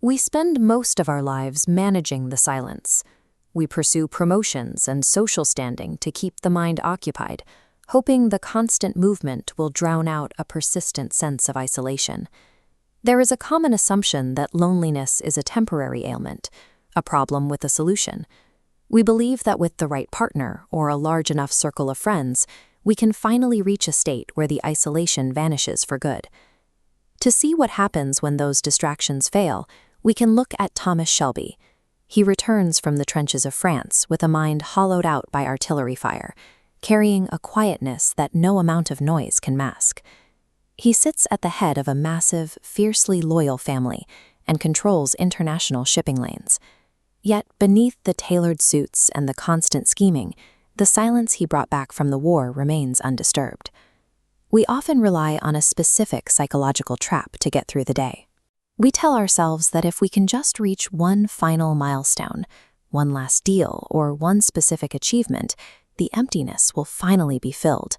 We spend most of our lives managing the silence. We pursue promotions and social standing to keep the mind occupied, hoping the constant movement will drown out a persistent sense of isolation. There is a common assumption that loneliness is a temporary ailment, a problem with a solution. We believe that with the right partner or a large enough circle of friends, we can finally reach a state where the isolation vanishes for good. To see what happens when those distractions fail, we can look at Thomas Shelby. He returns from the trenches of France with a mind hollowed out by artillery fire, carrying a quietness that no amount of noise can mask. He sits at the head of a massive, fiercely loyal family and controls international shipping lanes. Yet beneath the tailored suits and the constant scheming, the silence he brought back from the war remains undisturbed. We often rely on a specific psychological trap to get through the day. We tell ourselves that if we can just reach one final milestone, one last deal, or one specific achievement, the emptiness will finally be filled.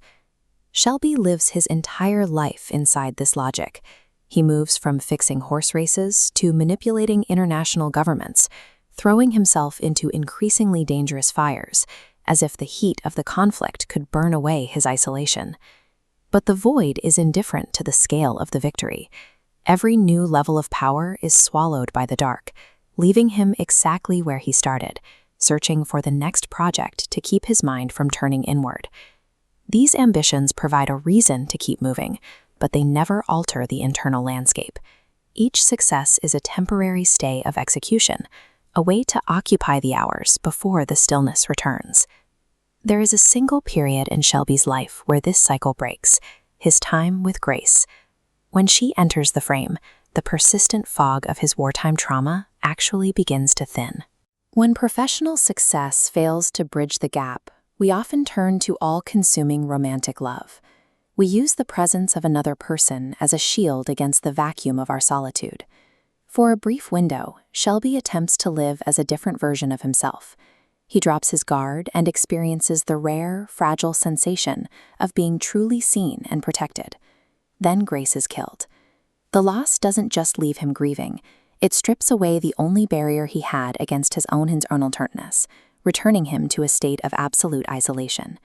Shelby lives his entire life inside this logic. He moves from fixing horse races to manipulating international governments, throwing himself into increasingly dangerous fires, as if the heat of the conflict could burn away his isolation. But the void is indifferent to the scale of the victory. Every new level of power is swallowed by the dark, leaving him exactly where he started, searching for the next project to keep his mind from turning inward. These ambitions provide a reason to keep moving, but they never alter the internal landscape. Each success is a temporary stay of execution, a way to occupy the hours before the stillness returns. There is a single period in Shelby's life where this cycle breaks, his time with Grace. When she enters the frame, the persistent fog of his wartime trauma actually begins to thin. When professional success fails to bridge the gap, we often turn to all-consuming romantic love. We use the presence of another person as a shield against the vacuum of our solitude. For a brief window, Shelby attempts to live as a different version of himself. He drops his guard and experiences the rare, fragile sensation of being truly seen and protected. Then Grace is killed. The loss doesn't just leave him grieving. It strips away the only barrier he had against his own internalness, returning him to a state of absolute isolation.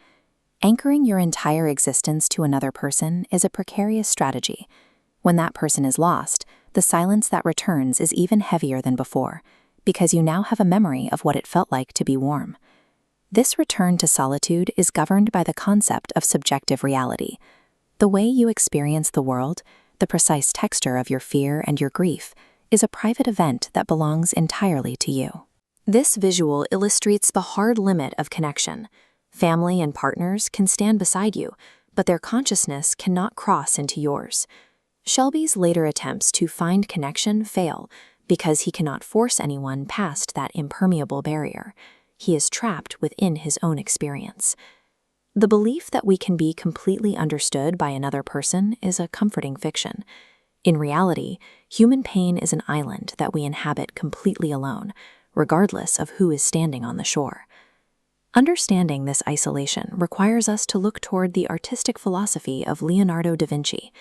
Anchoring your entire existence to another person is a precarious strategy. When that person is lost, the silence that returns is even heavier than before, because you now have a memory of what it felt like to be warm. This return to solitude is governed by the concept of subjective reality. The way you experience the world, the precise texture of your fear and your grief, is a private event that belongs entirely to you. This visual illustrates the hard limit of connection. Family and partners can stand beside you, but their consciousness cannot cross into yours. Shelby's later attempts to find connection fail because he cannot force anyone past that impermeable barrier. He is trapped within his own experience. The belief that we can be completely understood by another person is a comforting fiction. In reality, human pain is an island that we inhabit completely alone, regardless of who is standing on the shore. Understanding this isolation requires us to look toward the artistic philosophy of Leonardo da Vinci.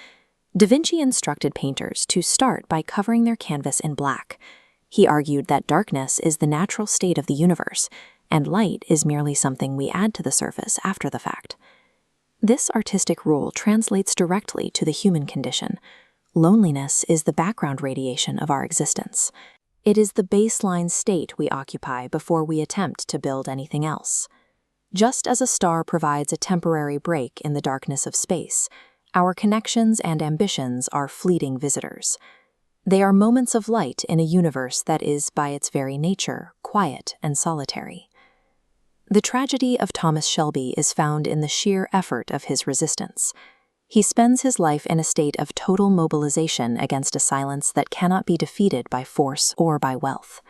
Da Vinci instructed painters to start by covering their canvas in black. He argued that darkness is the natural state of the universe, and light is merely something we add to the surface after the fact. This artistic rule translates directly to the human condition. Loneliness is the background radiation of our existence. It is the baseline state we occupy before we attempt to build anything else. Just as a star provides a temporary break in the darkness of space, our connections and ambitions are fleeting visitors. They are moments of light in a universe that is, by its very nature, quiet and solitary. The tragedy of Thomas Shelby is found in the sheer effort of his resistance. He spends his life in a state of total mobilization against a silence that cannot be defeated by force or by wealth.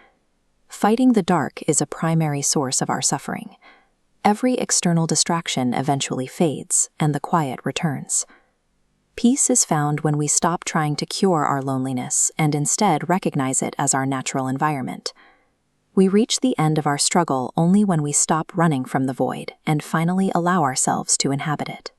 Fighting the dark is a primary source of our suffering. Every external distraction eventually fades, and the quiet returns. Peace is found when we stop trying to cure our loneliness and instead recognize it as our natural environment. We reach the end of our struggle only when we stop running from the void and finally allow ourselves to inhabit it.